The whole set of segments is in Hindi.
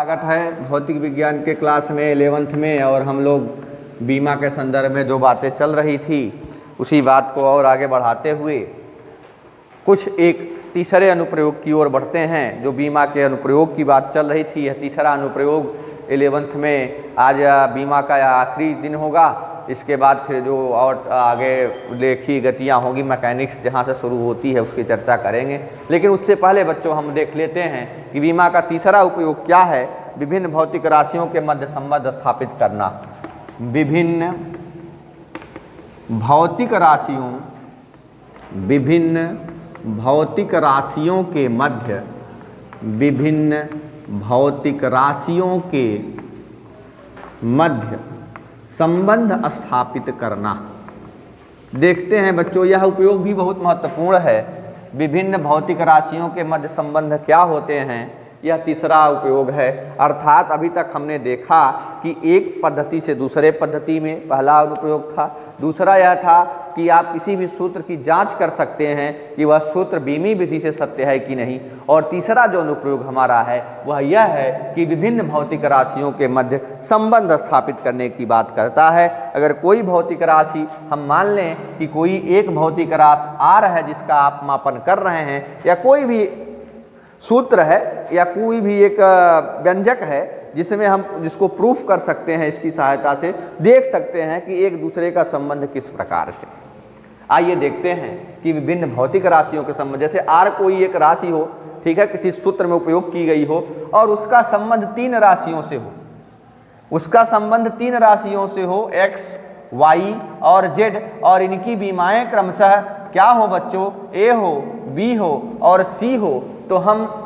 स्वागत है भौतिक विज्ञान के क्लास में 11th में। और हम लोग बीमा के संदर्भ में जो बातें चल रही थी उसी बात को और आगे बढ़ाते हुए कुछ एक तीसरे अनुप्रयोग की ओर बढ़ते हैं। जो बीमा के अनुप्रयोग की बात चल रही थी, यह तीसरा अनुप्रयोग 11th में आज बीमा का आखिरी दिन होगा। इसके बाद फिर जो और आगे लेखी गतियाँ होंगी, मैकेनिक्स जहाँ से शुरू होती है उसकी चर्चा करेंगे। लेकिन उससे पहले बच्चों हम देख लेते हैं कि बीमा का तीसरा उपयोग क्या है। विभिन्न भौतिक राशियों के मध्य संबंध स्थापित करना। विभिन्न भौतिक राशियों के मध्य संबंध स्थापित करना। देखते हैं बच्चों, यह उपयोग भी बहुत महत्वपूर्ण है। विभिन्न भौतिक राशियों के मध्य संबंध क्या होते हैं, यह तीसरा उपयोग है। अर्थात अभी तक हमने देखा कि एक पद्धति से दूसरे पद्धति में पहला अनुप्रयोग था। दूसरा यह था कि आप किसी भी सूत्र की जांच कर सकते हैं कि वह सूत्र बीमी विधि से सत्य है कि नहीं। और तीसरा जो अनुप्रयोग हमारा है वह यह है कि विभिन्न भौतिक राशियों के मध्य संबंध स्थापित करने की बात करता है। अगर कोई भौतिक राशि, हम मान लें कि कोई एक भौतिक राशि आर है जिसका आप मापन कर रहे हैं, या कोई भी सूत्र है या कोई भी एक व्यंजक है जिसमें हम जिसको प्रूफ कर सकते हैं, इसकी सहायता से देख सकते हैं कि एक दूसरे का संबंध किस प्रकार से। आइए देखते हैं कि विभिन्न भौतिक राशियों के संबंध, जैसे आर कोई एक राशि हो, ठीक है, किसी सूत्र में उपयोग की गई हो और उसका संबंध तीन राशियों से हो। उसका संबंध तीन राशियों से हो, एक्स, वाई और जेड, और इनकी बीमाएं क्रमशः क्या हो बच्चों, ए हो, बी हो और सी हो। तो हम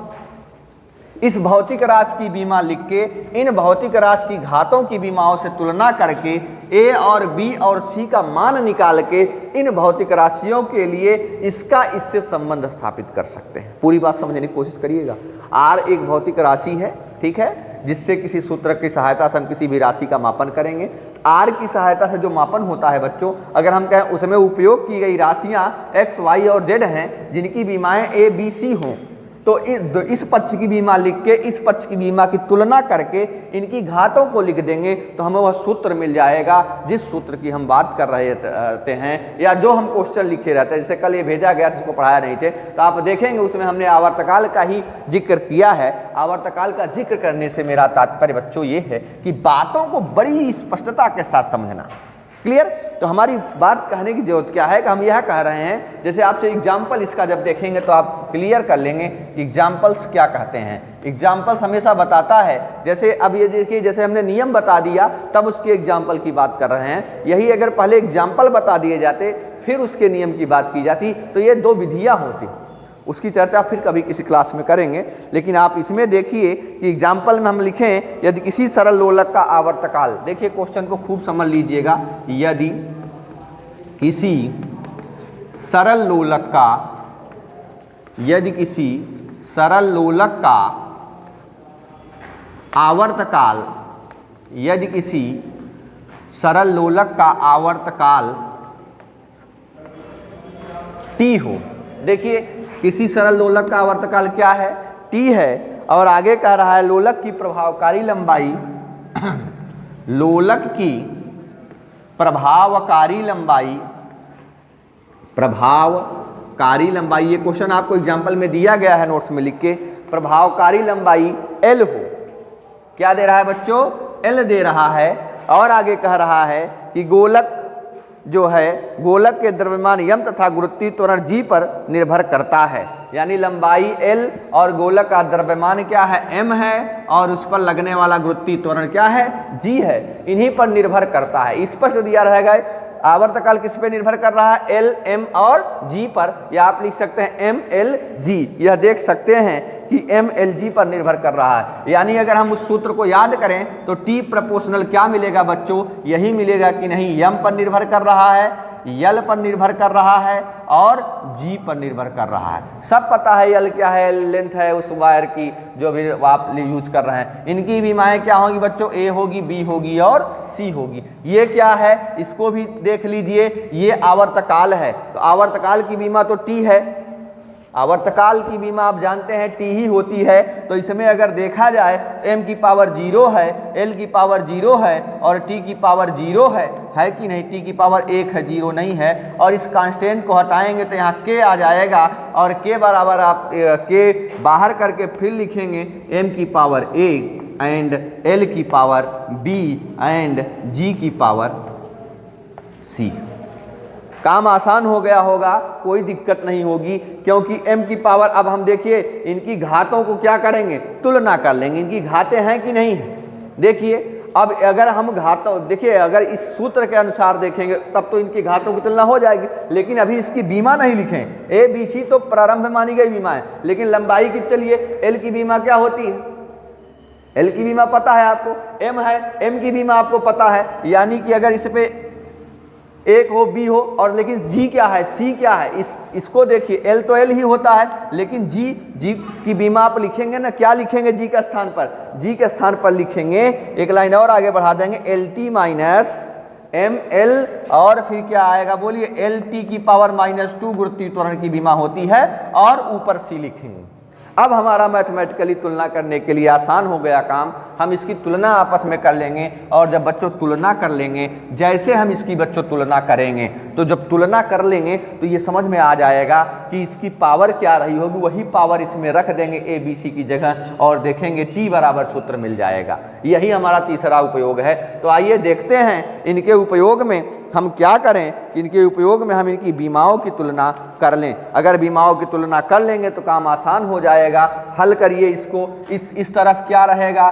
इस भौतिक राशि की बीमा लिख के इन भौतिक राशि की घातों की बीमाओं से तुलना करके ए और बी और सी का मान निकाल के इन भौतिक राशियों के लिए इससे संबंध स्थापित कर सकते हैं। पूरी बात समझने की कोशिश करिएगा। आर एक भौतिक राशि है, ठीक है, जिससे किसी सूत्र की सहायता से हम किसी भी राशि का मापन करेंगे। आर की सहायता से जो मापन होता है बच्चों, अगर हम कहें उसमें उपयोग की गई राशियां एक्स, वाई और जेड हैं, जिनकी बीमाएं ए, बी, सी हों, तो इस पक्ष की बीमा लिख के इस पक्ष की बीमा की तुलना करके इनकी घातों को लिख देंगे तो हमें वह सूत्र मिल जाएगा जिस सूत्र की हम बात कर रहे रहते हैं, या जो हम क्वेश्चन लिखे रहते हैं। जैसे कल ये भेजा गया जिसको पढ़ाया नहीं थे, तो आप देखेंगे उसमें हमने आवर्तकाल का ही जिक्र किया है। आवर्तकाल का जिक्र करने से मेरा तात्पर्य बच्चों ये है कि बातों को बड़ी स्पष्टता के साथ समझना। क्लियर? तो हमारी बात कहने की जरूरत क्या है कि हम यह कह रहे हैं, जैसे आपसे एग्जाम्पल इसका जब देखेंगे तो आप क्लियर कर लेंगे कि एग्जाम्पल्स क्या कहते हैं। एग्जाम्पल्स हमेशा बताता है, जैसे अब ये देखिए, जैसे हमने नियम बता दिया तब उसके एग्जाम्पल की बात कर रहे हैं। यही अगर पहले एग्जाम्पल बता दिए जाते फिर उसके नियम की बात की जाती तो ये दो विधियाँ होती। उसकी चर्चा फिर कभी किसी क्लास में करेंगे। लेकिन आप इसमें देखिए कि एग्जाम्पल में हम लिखें, यदि किसी सरल लोलक का आवर्तकाल, देखिए क्वेश्चन को खूब समझ लीजिएगा, यदि किसी सरल लोलक का आवर्तकाल, यदि किसी सरल लोलक का आवर्तकाल टी हो। देखिए किसी सरल लोलक का आवर्तकाल क्या है, टी है, और आगे कह रहा है लोलक की प्रभावकारी लंबाई, लोलक की प्रभावकारी लंबाई, ये क्वेश्चन आपको एग्जाम्पल में दिया गया है नोट्स में लिख के, प्रभावकारी लंबाई एल हो। क्या दे रहा है बच्चों, एल दे रहा है। और आगे कह रहा है कि गोलक जो है, गोलक के द्रव्यमान यम तथा गुरुत्वीय त्वरण जी पर निर्भर करता है। यानी लंबाई एल और गोलक का द्रव्यमान क्या है, एम है, और उस पर लगने वाला गुरुत्वीय त्वरण क्या है, जी है। इन्हीं पर निर्भर करता है। स्पष्ट दिया रहेगा आवर्तकाल किस पे निर्भर कर रहा है, एल, एम और जी पर, या आप लिख सकते हैं एम, एल, जी। यह देख सकते हैं कि एम, एल, जी पर निर्भर कर रहा है। यानी अगर हम उस सूत्र को याद करें तो टी प्रोपोर्शनल क्या मिलेगा बच्चों, यही मिलेगा कि नहीं, एम पर निर्भर कर रहा है, यल पर निर्भर कर रहा है और जी पर निर्भर कर रहा है। सब पता है यल क्या है, लेंथ है उस वायर की जो भी आप यूज कर रहे हैं। इनकी बीमाएं क्या होंगी बच्चों, ए होगी, बी होगी और सी होगी। ये क्या है, इसको भी देख लीजिए, ये आवर्तकाल है, तो आवर्तकाल की बीमा तो टी है आवर्तकाल की बीमा आप जानते हैं टी ही होती है, तो इसमें अगर देखा जाए m की पावर 0 है, l की पावर 0 है और t की पावर 0 है कि नहीं, t की पावर 1 है, 0 नहीं है। और इस कांस्टेंट को हटाएंगे तो यहाँ k आ जाएगा और k बराबर आप k बाहर करके फिर लिखेंगे m की पावर 1 एंड l की पावर b एंड g की पावर c। काम आसान हो गया होगा, कोई दिक्कत नहीं होगी, क्योंकि m की पावर, अब हम देखिए इनकी घातों को क्या करेंगे, तुलना कर लेंगे, इनकी घातें हैं कि नहीं है। देखिए अब अगर हम घातों, देखिए अगर इस सूत्र के अनुसार देखेंगे तब तो इनकी घातों की तुलना हो जाएगी, लेकिन अभी इसकी बीमा नहीं लिखें। ए बी सी तो प्रारंभ में मानी गई बीमा है, लेकिन लंबाई की, चलिए एल की बीमा क्या होती है, एल की बीमा पता है आपको, एम है, एम की बीमा आपको पता है, यानी कि अगर इस पे एक हो बी हो और लेकिन जी क्या है, सी क्या है, इसको देखिए एल तो एल ही होता है, लेकिन जी की बीमा आप लिखेंगे ना, क्या लिखेंगे जी के स्थान पर, जी के स्थान पर लिखेंगे, एक लाइन और आगे बढ़ा देंगे, L T minus M L और फिर क्या आएगा बोलिए, एल टी की पावर -2 गुरुत्वीय त्वरण की बीमा होती है और ऊपर सी लिखेंगे। अब हमारा मैथमेटिकली तुलना करने के लिए आसान हो गया काम, हम इसकी तुलना आपस में कर लेंगे। और जब बच्चों तुलना कर लेंगे, जैसे हम इसकी बच्चों तुलना करेंगे, तो जब तुलना कर लेंगे तो ये समझ में आ जाएगा कि इसकी पावर क्या रही होगी, वही पावर इसमें रख देंगे ए बी सी की जगह और देखेंगे टी बराबर सूत्र मिल जाएगा। यही हमारा तीसरा उपयोग है। तो आइए देखते हैं इनके उपयोग में हम क्या करें, इनके उपयोग में हम इनकी बीमाओं की तुलना कर लें। अगर बीमाओं की तुलना कर लेंगे तो काम आसान हो जाएगा। हल करिए इसको, इस तरफ क्या रहेगा,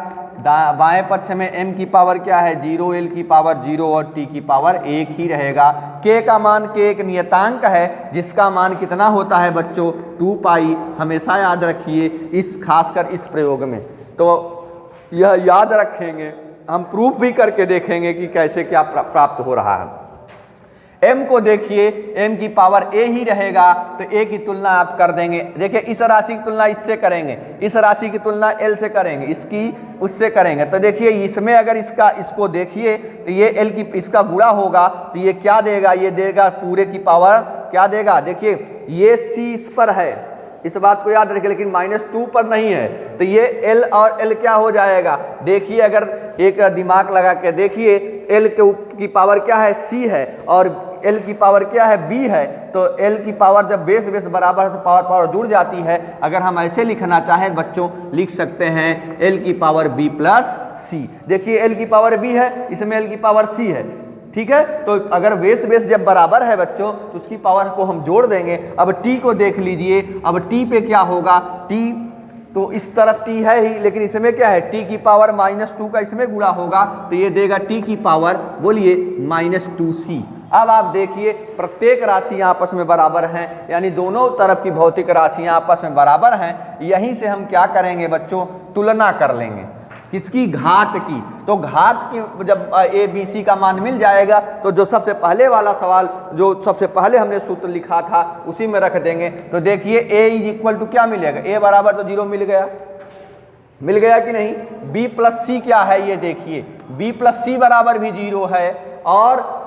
बाएं पक्ष में m की पावर क्या है 0, l की पावर 0 और t की पावर 1 ही रहेगा। k का मान, k एक नियतांक है जिसका मान कितना होता है बच्चों 2 पाई, हमेशा याद रखिए इस खासकर इस प्रयोग में। तो यह याद रखेंगे, हम प्रूफ भी करके देखेंगे कि कैसे क्या प्राप्त हो रहा है। m को देखिए, m की पावर a ही रहेगा तो a की तुलना आप कर देंगे। देखिए इस राशि की तुलना इससे करेंगे, इस राशि की तुलना l से करेंगे, इसकी उससे करेंगे। तो देखिए इसमें अगर इसको देखिए तो ये l की इसका गुणा होगा तो ये क्या देगा, ये देगा पूरे की पावर क्या देगा, देखिए ये c इस पर है, इस बात को याद रखिए, लेकिन -2 पर नहीं है, तो ये L और L क्या हो जाएगा। देखिए अगर एक दिमाग लगा के देखिए, L की पावर क्या है C है और L की पावर क्या है B है, तो L की पावर जब बेस बराबर है तो पावर जुड़ जाती है। अगर हम ऐसे लिखना चाहें बच्चों, लिख सकते हैं L की पावर B प्लस C। देखिए L की पावर B है, इसमें L की पावर C है, ठीक है। तो अगर बेस जब बराबर है बच्चों तो उसकी पावर को हम जोड़ देंगे। अब t को देख लीजिए, अब t पे क्या होगा, t तो इस तरफ t है ही, लेकिन इसमें क्या है t की पावर -2 का इसमें गुणा होगा तो ये देगा t की पावर बोलिए -2c। अब आप देखिए प्रत्येक राशि आपस में बराबर हैं, यानी दोनों तरफ की भौतिक राशियां आपस में बराबर हैं। यहीं से हम क्या करेंगे बच्चों, तुलना कर लेंगे किसकी, घात की। तो घात की जब ए बी सी का मान मिल जाएगा तो जो सबसे पहले वाला सवाल, जो सबसे पहले हमने सूत्र लिखा था उसी में रख देंगे। तो देखिए a इज इक्वल टू क्या मिलेगा, a बराबर तो 0 मिल गया कि नहीं। b प्लस सी क्या है, ये देखिए b प्लस सी बराबर भी 0 है और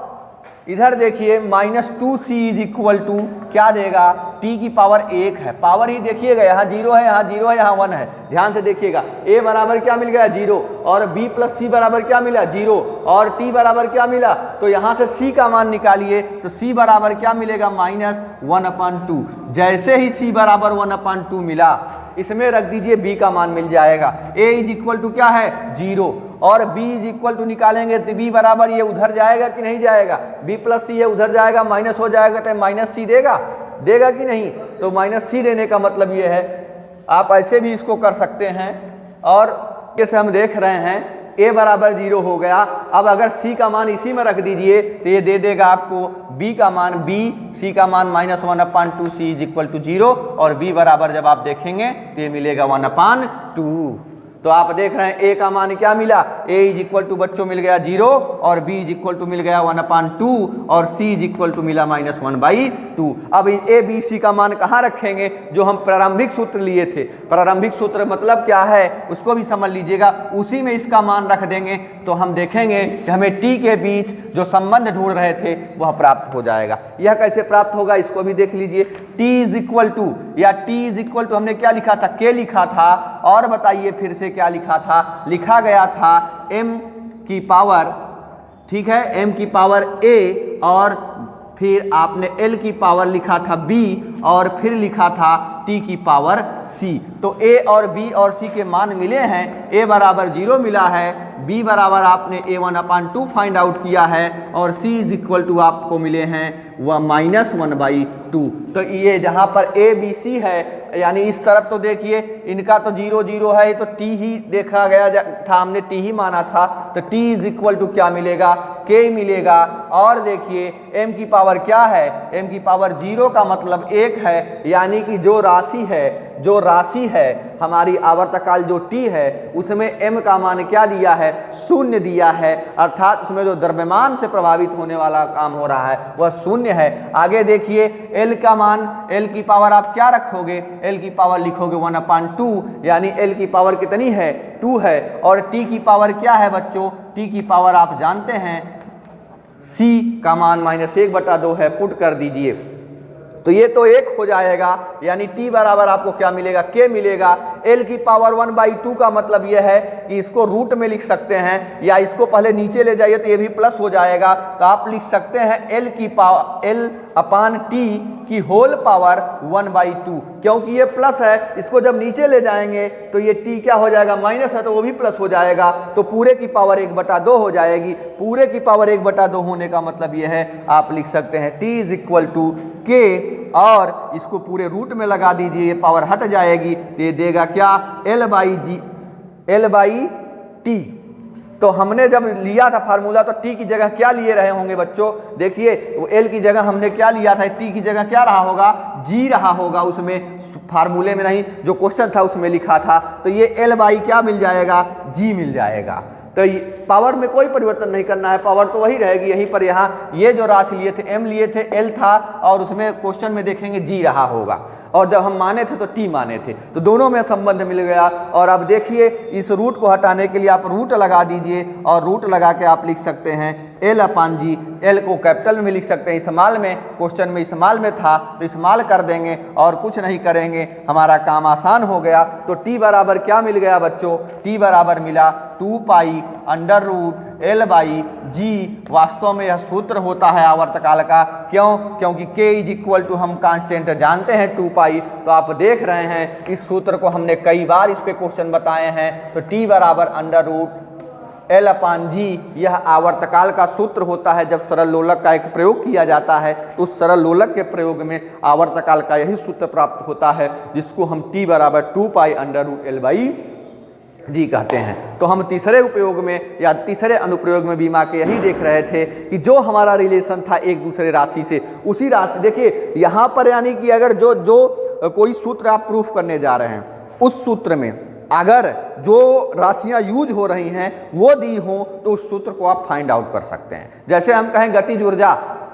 इधर देखिए -2c इज इक्वल टू क्या देगा, t की पावर 1 है, पावर ही देखिएगा, यहाँ 0 है, यहाँ 0 है, यहाँ 1 है, ध्यान से देखिएगा। a बराबर क्या मिल गया 0 और b प्लस सी बराबर क्या मिला 0 और t बराबर क्या मिला, तो यहाँ से c का मान निकालिए तो c बराबर क्या मिलेगा -1/2। जैसे ही c बराबर 1/2 मिला, इसमें रख दीजिए b का मान मिल जाएगा। a इज इक्वल टू क्या है 0 और b इज इक्वल टू निकालेंगे तो b बराबर ये उधर जाएगा कि नहीं जाएगा, b प्लस सी है उधर जाएगा, माइनस हो जाएगा तो -c देगा कि नहीं। तो -c देने का मतलब ये है, आप ऐसे भी इसको कर सकते हैं। और जैसे हम देख रहे हैं a बराबर 0 हो गया। अब अगर c का मान इसी में रख दीजिए तो ये दे देगा आपको b का मान c का मान -1/2, c इज इक्वल टू 0 और b बराबर जब आप देखेंगे तो ये मिलेगा 1/2। तो आप देख रहे हैं ए का मान क्या मिला, ए इज इक्वल टू बच्चों मिल गया 0 और बी इज इक्वल टू मिल गया 1/2 और सी इज इक्वल टू मिला -1/2। अब ए बी सी का मान कहाँ रखेंगे, जो हम प्रारंभिक सूत्र लिए थे। प्रारंभिक सूत्र मतलब क्या है उसको भी समझ लीजिएगा, उसी में इसका मान रख देंगे तो हम देखेंगे कि हमें टी के बीच जो संबंध ढूंढ रहे थे वह प्राप्त हो जाएगा। यह कैसे प्राप्त होगा इसको भी देख लीजिए। टी इज इक्वल टू या टी इज इक्वल टू हमने क्या लिखा था, के लिखा था, और बताइए फिर से क्या लिखा था, लिखा गया था m की पावर, ठीक है, m की पावर a और फिर आपने l की पावर लिखा था b और फिर लिखा था t की पावर c। तो a और b और c के मान मिले हैं, a बराबर 0 मिला है, b बराबर आपने a1/2 फाइंड आउट किया है और c इज इक्वल टू आपको मिले हैं वह -1/2। तो ये जहाँ पर a b c है यानी इस तरफ तो देखिए इनका तो 0 0 है, तो t ही देखा गया था, हमने t ही माना था, तो t इज इक्वल टू क्या मिलेगा, k मिलेगा। और देखिए m की पावर क्या है, m की पावर 0 का मतलब 1 है, यानी कि जो राशि है हमारी आवर्तकाल जो t है उसमें m का मान क्या दिया है, 0 दिया है, अर्थात उसमें जो द्रव्यमान से प्रभावित होने वाला काम हो रहा है वह 0 है। आगे देखिए l का मान, l की पावर आप क्या रखोगे, l की पावर लिखोगे 1/2, यानी l की पावर कितनी है, 2 है। और t की पावर क्या है बच्चों, t की पावर आप जानते हैं c का मान -1/2 है, पुट कर दीजिए तो ये तो 1 हो जाएगा, यानी t बराबर आपको क्या मिलेगा, k मिलेगा। l की पावर 1/2 का मतलब यह है कि इसको रूट में लिख सकते हैं, या इसको पहले नीचे ले जाइए तो ये भी प्लस हो जाएगा, तो आप लिख सकते हैं l की पावर l/t की होल पावर 1/2, क्योंकि ये प्लस है, इसको जब नीचे ले जाएंगे तो ये t क्या हो जाएगा, माइनस है तो वो भी प्लस हो जाएगा, तो पूरे की पावर 1/2 हो जाएगी। पूरे की पावर 1/2 होने का मतलब ये है, आप लिख सकते हैं t is equal to k और इसको पूरे रूट में लगा दीजिए, ये पावर हट जाएगी तो ये देगा क्या, L/T। तो हमने जब लिया था फार्मूला तो t की जगह क्या लिए रहे होंगे बच्चों, देखिए l की जगह हमने क्या लिया था, t की जगह क्या रहा होगा, g रहा होगा, उसमें फार्मूले में नहीं, जो क्वेश्चन था उसमें लिखा था, तो ये L/, क्या मिल जाएगा, g मिल जाएगा। तो पावर में कोई परिवर्तन नहीं करना है, पावर तो वही रहेगी। यहीं पर यहाँ ये जो राशि लिए थे m लिए थे, l था, और उसमें क्वेश्चन में देखेंगे g रहा होगा, और जब हम माने थे तो t माने थे, तो दोनों में संबंध मिल गया। और अब देखिए इस रूट को हटाने के लिए आप रूट लगा दीजिए, और रूट लगा के आप लिख सकते हैं L/G। L को कैपिटल में लिख सकते हैं, इस्तेमाल में, क्वेश्चन में इस्तेमाल में था तो इस्तेमाल कर देंगे और कुछ नहीं करेंगे, हमारा काम आसान हो गया। तो t बराबर क्या मिल गया बच्चों, t बराबर मिला 2π L/G। वास्तव में यह सूत्र होता है आवर्तकाल का, क्यों, क्योंकि k इज इक्वल टू हम कांस्टेंट जानते हैं 2π। तो आप देख रहे हैं इस सूत्र को हमने कई बार इस पे क्वेश्चन बताए हैं। तो t बराबर L/G यह आवर्तकाल का सूत्र होता है। जब सरल लोलक का एक प्रयोग किया जाता है तो उस सरल लोलक के प्रयोग में आवर्तकाल का यही सूत्र प्राप्त होता है, जिसको हम t बराबर 2π L/G कहते हैं। तो हम तीसरे उपयोग में या तीसरे अनुप्रयोग में बीमा के यही देख रहे थे कि जो हमारा रिलेशन था एक दूसरे राशि से, उसी राशि, देखिए यहाँ पर यानी कि अगर जो कोई सूत्र आप प्रूफ करने जा रहे हैं, उस सूत्र में अगर जो राशियां यूज हो रही हैं वो दी हो तो उस सूत्र को आप फाइंड आउट कर सकते हैं। जैसे हम कहें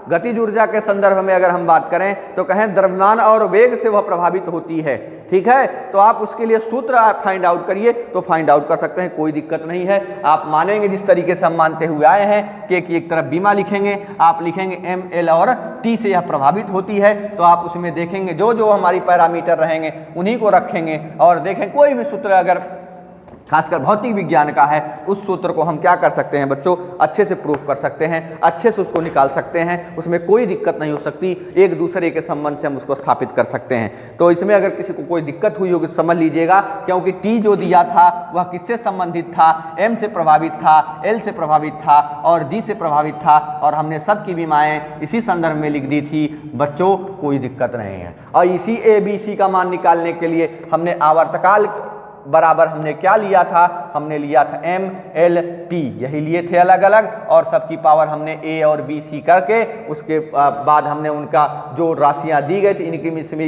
गतिज ऊर्जा के संदर्भ में अगर हम बात करें तो कहें द्रव्यमान और वेग से वह प्रभावित होती है, ठीक है, तो आप उसके लिए सूत्र फाइंड आउट करिए तो फाइंड आउट कर सकते हैं, कोई दिक्कत नहीं है। आप मानेंगे जिस तरीके से हम मानते हुए आए हैं कि एक तरफ बीमा लिखेंगे, आप लिखेंगे m, l और t से यह प्रभावित होती है, तो आप उसमें देखेंगे जो जो हमारी पैरामीटर रहेंगे उन्हीं को रखेंगे और देखें कोई भी सूत्र अगर खासकर भौतिक विज्ञान का है उस सूत्र को हम क्या कर सकते हैं बच्चों, अच्छे से प्रूफ कर सकते हैं, अच्छे से उसको निकाल सकते हैं, उसमें कोई दिक्कत नहीं हो सकती, एक दूसरे के संबंध से हम उसको स्थापित कर सकते हैं। तो इसमें अगर किसी को कोई दिक्कत हुई होगी समझ लीजिएगा, क्योंकि टी जो दिया था वह किससे संबंधित था, एम से प्रभावित था, एल से प्रभावित था और जी से प्रभावित था, और हमने सबकी बीमाएँ इसी संदर्भ में लिख दी थी बच्चों, कोई दिक्कत नहीं है। और इसी ए बी सी का मान निकालने के लिए हमने आवर्तकाल बराबर हमने क्या लिया था, हमने लिया था MLT, यही लिए थे अलग अलग, और सबकी पावर हमने A और B C करके उसके बाद हमने उनका जो राशियां दी गई थी इनकी में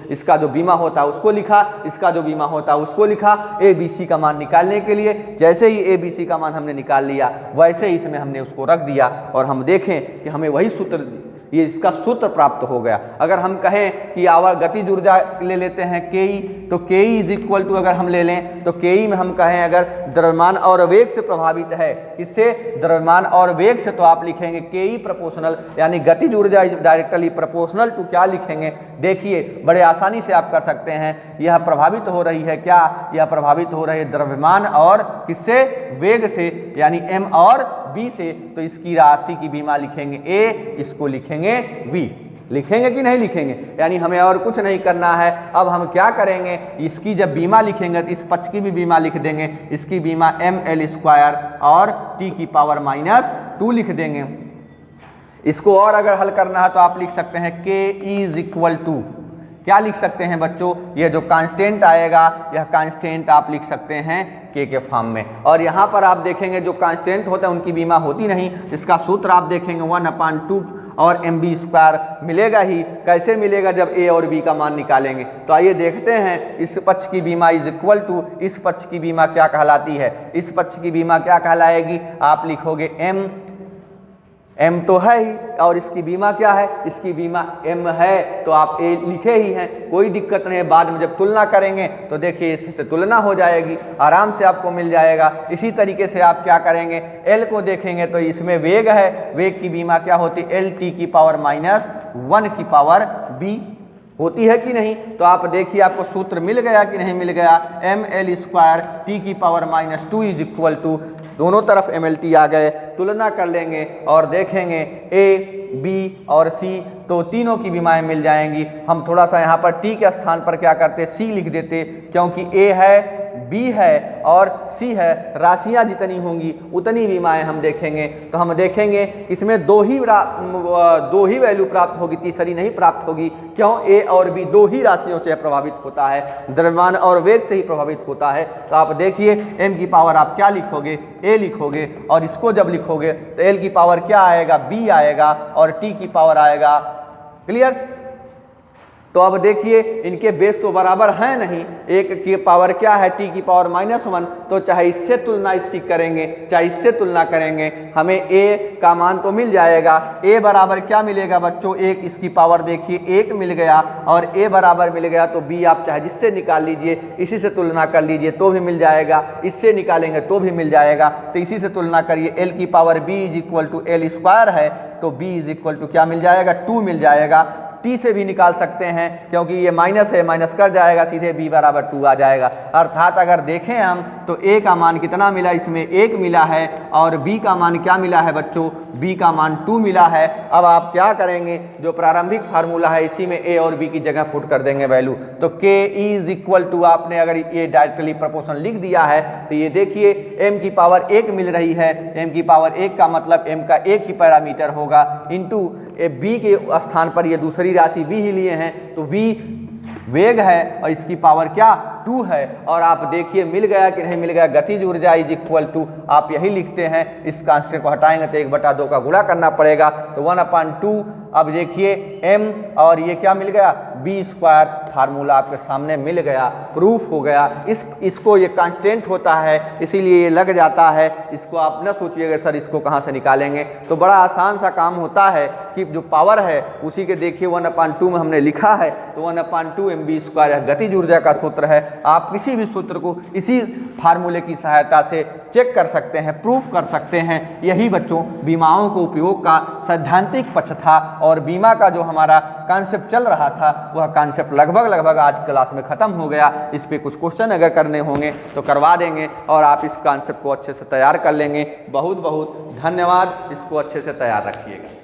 इसका जो बीमा होता है उसको लिखा, इसका जो बीमा होता है उसको लिखा। ABC का मान निकालने के लिए जैसे ही ABC का मान हमने निकाल लिया वैसे ही इसमें हमने उसको रख दिया और हम देखें कि हमें वही सूत्र, ये इसका सूत्र प्राप्त हो गया। अगर हम कहें कि आवर गतिज ऊर्जा ले लेते हैं KE, तो KE इज इक्वल टू, अगर हम ले लें तो KE में हम कहें अगर द्रव्यमान और वेग से प्रभावित है, किससे, द्रव्यमान और वेग से, तो आप लिखेंगे KE प्रोपोर्शनल, यानी गतिज ऊर्जा डायरेक्टली प्रोपोर्शनल टू क्या लिखेंगे, देखिए बड़े आसानी से आप कर सकते हैं। यह प्रभावित हो रही है क्या, यह प्रभावित हो रही है द्रव्यमान और किससे, वेग से, यानी M और B से, तो इसकी राशि की बीमा लिखेंगे A, इसको लिखेंगे B। लिखेंगे कि नहीं लिखेंगे, यानी हमें और कुछ नहीं करना है। अब हम क्या करेंगे, इसकी जब बीमा लिखेंगे तो इस पक्ष की भी बीमा लिख देंगे, इसकी बीमा ML² और T की पावर -2 लिख देंगे। इसको और अगर हल करना है तो आप लिख सकते हैं KE इज इक्वल टू, क्या लिख सकते हैं बच्चों, ये जो कांस्टेंट आएगा यह कांस्टेंट आप लिख सकते हैं K के फॉर्म में। और यहाँ पर आप देखेंगे जो कांस्टेंट होता है उनकी बीमा होती नहीं, इसका सूत्र आप देखेंगे 1/2 और MB² मिलेगा ही। कैसे मिलेगा, जब A और B का मान निकालेंगे। तो आइए देखते हैं, इस पक्ष की बीमा इज इक्वल टू, इस पक्ष की बीमा क्या कहलाती है, इस पक्ष की बीमा क्या कहलाएगी, आप लिखोगे M तो है ही, और इसकी बीमा क्या है, इसकी बीमा M है, तो आप A लिखे ही हैं, कोई दिक्कत नहीं है। बाद में जब तुलना करेंगे तो देखिए इससे तुलना हो जाएगी, आराम से आपको मिल जाएगा। इसी तरीके से आप क्या करेंगे, L को देखेंगे तो इसमें वेग है, वेग की बीमा क्या होती है, LT की पावर -1 की पावर B होती है कि नहीं। तो आप देखिए आपको सूत्र मिल गया कि नहीं मिल गया, ML² T की पावर -2 इज इक्वल टू, दोनों तरफ MLT आ गए, तुलना कर लेंगे और देखेंगे A, B और C, तो तीनों की बीमाएं मिल जाएंगी। हम थोड़ा सा यहाँ पर T के स्थान पर क्या करते, C लिख देते, क्योंकि A है, B है और C है, राशियां जितनी होंगी उतनी बीमाएं हम देखेंगे। तो हम देखेंगे इसमें दो ही वैल्यू प्राप्त होगी, तीसरी नहीं प्राप्त होगी। क्यों, A और B दो ही राशियों से प्रभावित होता है, द्रव्यमान और वेग से ही प्रभावित होता है। तो आप देखिए M की पावर आप क्या लिखोगे, A लिखोगे, और इसको जब लिखोगे तो L की पावर क्या आएगा, B आएगा, और T की पावर आएगा। क्लियर। तो अब देखिए इनके बेस तो बराबर हैं नहीं, एक की पावर क्या है, T की पावर -1, तो चाहे इससे तुलना इसकी करेंगे चाहे इससे तुलना करेंगे, हमें A का मान तो मिल जाएगा। A बराबर क्या मिलेगा बच्चों, एक, इसकी पावर देखिए 1 मिल गया, और A बराबर मिल गया, तो B आप चाहे जिससे निकाल लीजिए, इसी से तुलना कर लीजिए तो भी मिल जाएगा, इससे निकालेंगे तो भी मिल जाएगा। तो इसी से तुलना करिए, L की power B is equal to L² है, तो B इज इक्वल टू क्या मिल जाएगा, 2 मिल जाएगा। T से भी निकाल सकते हैं, क्योंकि ये माइनस है, माइनस कर जाएगा, सीधे B बराबर 2 आ जाएगा। अर्थात अगर देखें हम तो A का मान कितना मिला, इसमें 1 मिला है, और B का मान क्या मिला है बच्चों, B का मान 2 मिला है। अब आप क्या करेंगे, जो प्रारंभिक फार्मूला है इसी में A और B की जगह पुट कर देंगे वैल्यू। तो K इज इक्वल टू, आपने अगर ये डायरेक्टली प्रोपोर्शनल लिख दिया है तो ये देखिए M की पावर 1 मिल रही है, M की पावर 1 का मतलब M का एक ही पैरामीटर होगा, इंटू B के स्थान पर ये दूसरी राशि B ही लिए हैं, तो B वेग है और इसकी पावर क्या, 2 है। और आप देखिए मिल गया कि नहीं मिल गया, गतिज ऊर्जा इज इक्वल टू, आप यही लिखते हैं, इस कांस्टेंट को हटाएंगे तो 1/2 का गुणा करना पड़ेगा, तो 1/2। अब देखिए M और ये क्या मिल गया, B², फार्मूला आपके सामने मिल गया, प्रूफ हो गया। इसको ये कांस्टेंट होता है इसीलिए ये लग जाता है, इसको आप न सोचिएगा सर इसको कहाँ से निकालेंगे, तो बड़ा आसान सा काम होता है कि जो पावर है उसी के देखिए 1/2 में हमने लिखा है, तो 1/2 MB² गतिज ऊर्जा का सूत्र है। आप किसी भी सूत्र को इसी फार्मूले की सहायता से चेक कर सकते हैं, प्रूफ कर सकते हैं। यही बच्चों बीमाओं को उपयोग का सैद्धांतिक पक्ष था, और बीमा का जो हमारा कॉन्सेप्ट चल रहा था वह कॉन्सेप्ट लगभग आज क्लास में ख़त्म हो गया। इस पे कुछ क्वेश्चन अगर करने होंगे तो करवा देंगे, और आप इस कॉन्सेप्ट को अच्छे से तैयार कर लेंगे। बहुत बहुत धन्यवाद, इसको अच्छे से तैयार रखिएगा।